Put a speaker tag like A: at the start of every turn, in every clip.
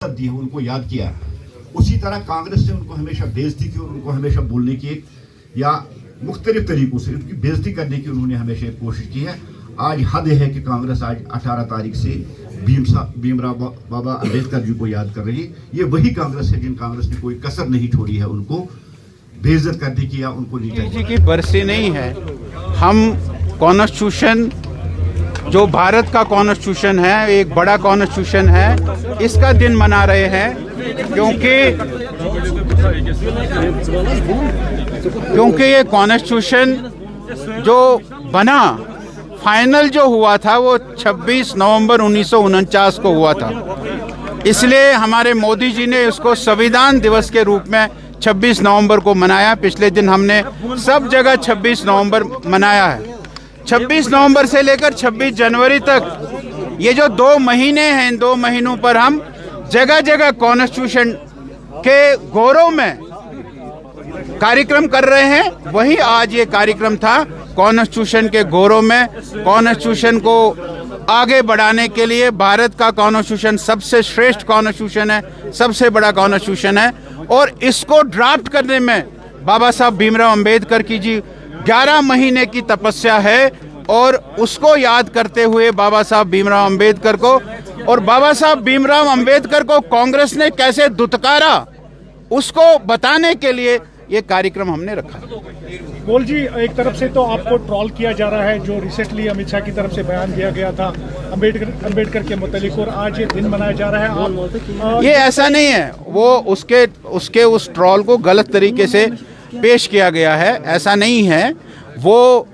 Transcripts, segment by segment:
A: दी है, उनको याद किया। उसी तरह कांग्रेस ने उनको हमेशा बेइज्जती की और उनको हमेशा बोलने की या मुख्तलिफ तरीकों से उनकी बेइज्जती करने की उन्होंने हमेशा कोशिश की है। आज हद है कि कांग्रेस आज 18 तारीख से भीमराव बाबा अम्बेडकर जी को याद कर रही है। ये वही कांग्रेस है जिन कांग्रेस ने कोई कसर नहीं छोड़ी है उनको बेइज्जत करने की या उनको नीचा
B: जी की बरसी नहीं है। हम कॉन्स्टिट्यूशन जो भारत का कॉन्स्टिट्यूशन है, एक बड़ा कॉन्स्टिट्यूशन है, इसका दिन मना रहे हैं क्योंकि ये कॉन्स्टिट्यूशन जो बना फाइनल जो हुआ था वो 26 नवंबर 1949 को हुआ था। इसलिए हमारे मोदी जी ने उसको संविधान दिवस के रूप में 26 नवंबर को मनाया। पिछले दिन हमने सब जगह 26 नवंबर मनाया है। 26 नवंबर से लेकर 26 जनवरी तक ये जो 2 महीने हैं, इन 2 महीनों पर हम जगह जगह कॉन्स्टिट्यूशन के गौरव में कार्यक्रम कर रहे हैं। वही आज ये कार्यक्रम था कॉन्स्टिट्यूशन के गौरव में। कॉन्स्टिट्यूशन को आगे बढ़ाने के लिए भारत का कॉन्स्टिट्यूशन सबसे श्रेष्ठ कॉन्स्टिट्यूशन है, सबसे बड़ा कॉन्स्टिट्यूशन है और इसको ड्राफ्ट करने में बाबा साहब भीमराव अंबेडकर की जी 11 महीने की तपस्या है और उसको याद करते हुए बाबा साहब भीमराव अंबेडकर को और बाबा साहब भीमराव अंबेडकर को कांग्रेस ने कैसे दुत्कारा उसको बताने के लिए ये कार्यक्रम हमने रखा।
C: गोल जी, एक तरफ से तो आपको ट्रोल किया जा रहा है जो रिसेंटली अमित शाह की तरफ से बयान दिया गया था अंबेडकर के मुतालिक, और आज ये दिन मनाया जा रहा है। आप
B: ये ऐसा नहीं है, वो उसके उस ट्रोल को गलत तरीके से पेश किया गया है, ऐसा नहीं है। वो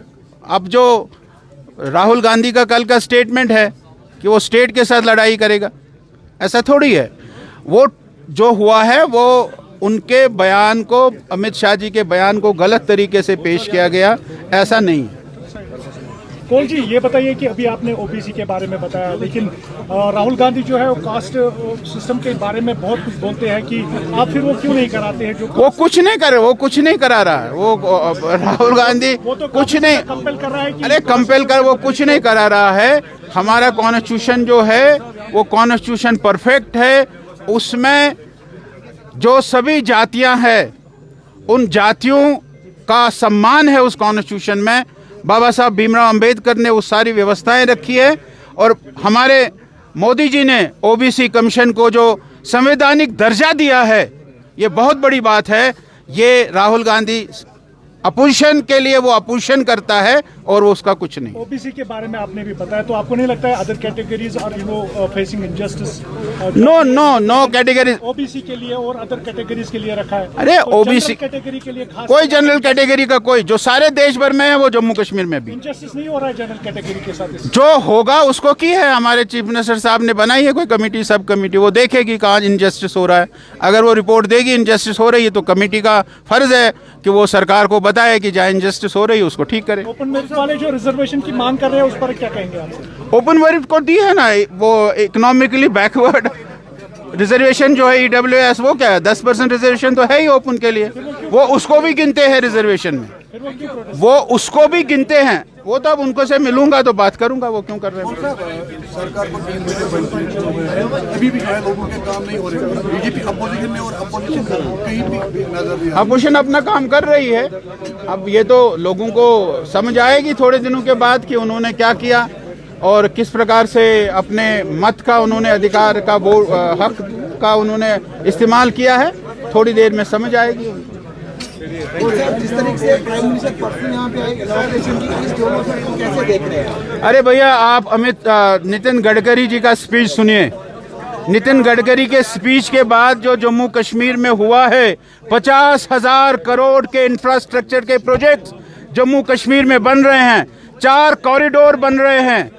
B: अब जो राहुल गांधी का कल का स्टेटमेंट है कि वो स्टेट के साथ लड़ाई करेगा, ऐसा थोड़ी है। वो जो हुआ है वो उनके बयान को, अमित शाह जी के बयान को गलत तरीके से पेश किया गया, ऐसा नहीं है।
C: कोल जी, ये बताइए कि अभी आपने ओबीसी के बारे में बताया, लेकिन राहुल गांधी जो है वो कास्ट सिस्टम के बारे में बहुत कुछ बोलते हैं कि आप फिर वो क्यों नहीं कराते हैं? जो
B: वो कुछ नहीं करे, वो कुछ नहीं करा रहा है। वो राहुल गांधी
C: वो तो
B: कुछ नहीं
C: कंपेल कर रहा है कि
B: अरे कंपेल कर, वो कुछ नहीं करा रहा है। हमारा कॉन्स्टिट्यूशन जो है वो कॉन्स्टिट्यूशन परफेक्ट है। उसमें जो सभी जातियां हैं उन जातियों का सम्मान है। उस कॉन्स्टिट्यूशन में बाबा साहब भीमराव अंबेडकर ने वो सारी व्यवस्थाएं रखी है और हमारे मोदी जी ने ओबीसी कमीशन को जो संवैधानिक दर्जा दिया है, ये बहुत बड़ी बात है। ये राहुल गांधी अपोजिशन के लिए वो अपोजिशन करता है और वो उसका कुछ नहीं।
C: ओबीसी के बारे में आपने भी बताया, तो आपको नहीं लगता है अदर कैटेगरीज और facing injustice?
B: No categories
C: OBC के लिए और अदर कैटेगरीज के लिए रखा है।
B: अरे ओबीसी
C: कैटेगरी के लिए खास
B: कोई जनरल कैटेगरी का कोई, जो सारे देश भर में है वो जम्मू कश्मीर में भी
C: इनजस्टिस नहीं हो रहा है जनरल कैटेगरी के साथ।
B: जो होगा उसको की है, हमारे चीफ मिनिस्टर साहब ने बनाई है कोई कमेटी, सब कमेटी, वो देखेगी कहाँ इनजस्टिस हो रहा है। अगर वो रिपोर्ट देगी इनजस्टिस हो रही है तो कमेटी का फर्ज है कि वो सरकार को बताए कि जहाँ इनजस्टिस हो रही है उसको ठीक करे।
C: ओपन मेरिट वाले जो रिजर्वेशन की मांग कर रहे हैं उस पर क्या कहेंगे आप?
B: ओपन मेरिट को दी है ना, वो इकोनॉमिकली बैकवर्ड रिजर्वेशन जो है ईडब्ल्यूएस, वो क्या है 10% रिजर्वेशन तो है ही ओपन के लिए, वो उसको भी गिनते हैं रिजर्वेशन में, वो उसको भी गिनते हैं। वो तो अब उनको से मिलूंगा तो बात करूंगा वो क्यों कर रहे हैं।
D: सरकार को अभी भी लोगों के काम नहीं हो रहे। बीजेपी अपोजिशन में और अपोजिशन कहीं भी नजर नहीं।
B: अपोजिशन अपना काम कर रही है। अब ये तो लोगों को समझ आएगी थोड़े दिनों के बाद कि उन्होंने क्या किया और किस प्रकार से अपने मत का उन्होंने अधिकार का हक का उन्होंने इस्तेमाल किया है। थोड़ी देर में समझ आएगी।
D: जिस तरीके से प्राइम मिनिस्टर परसों यहाँ पे आए, इनॉग्रेशन की इस दोनों को कैसे देख रहे हैं?
B: अरे भैया, आप नितिन गडकरी जी का स्पीच सुनिए। नितिन गडकरी के स्पीच के बाद जो जम्मू कश्मीर में हुआ है, 50,000 करोड़ के इंफ्रास्ट्रक्चर के प्रोजेक्ट्स जम्मू कश्मीर में बन रहे हैं। 4 कॉरिडोर बन रहे हैं,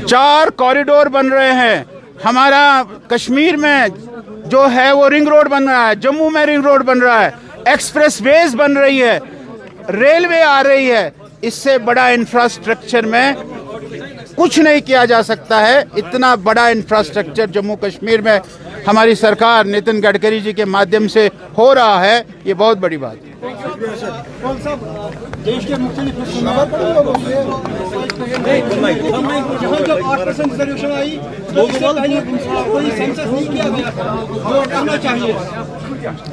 B: 4 कॉरिडोर बन रहे हैं। हमारा कश्मीर में जो है वो रिंग रोड बन रहा है, जम्मू में रिंग रोड बन रहा है, एक्सप्रेस वेज बन रही है, रेलवे आ रही है। इससे बड़ा इंफ्रास्ट्रक्चर में कुछ नहीं किया जा सकता है। इतना बड़ा इंफ्रास्ट्रक्चर जम्मू कश्मीर में हमारी सरकार नितिन गडकरी जी के माध्यम से हो रहा है, ये बहुत बड़ी बात है।
E: देश के मुख्तलिफ हिस्सों में जब 8% रिजर्वेशन आई तो इससे पहले कोई सेंसस नहीं किया गया था, वो करना चाहिए।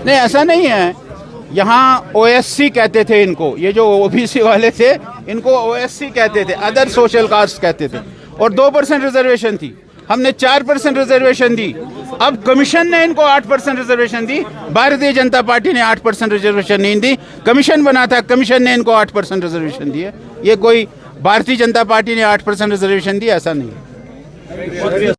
B: नहीं, ऐसा नहीं है। यहाँ ओएससी कहते थे इनको, ये जो ओबीसी वाले थे इनको ओएससी कहते थे, अदर सोशल कास्ट कहते थे, और 2% रिजर्वेशन थी। हमने 4% रिजर्वेशन दी। अब कमीशन ने इनको 8% रिजर्वेशन दी। भारतीय जनता पार्टी ने 8% रिजर्वेशन नहीं दी। कमीशन बना था, कमीशन ने इनको 8% रिजर्वेशन दिए। ये कोई भारतीय जनता पार्टी ने 8% रिजर्वेशन दी, ऐसा नहीं है।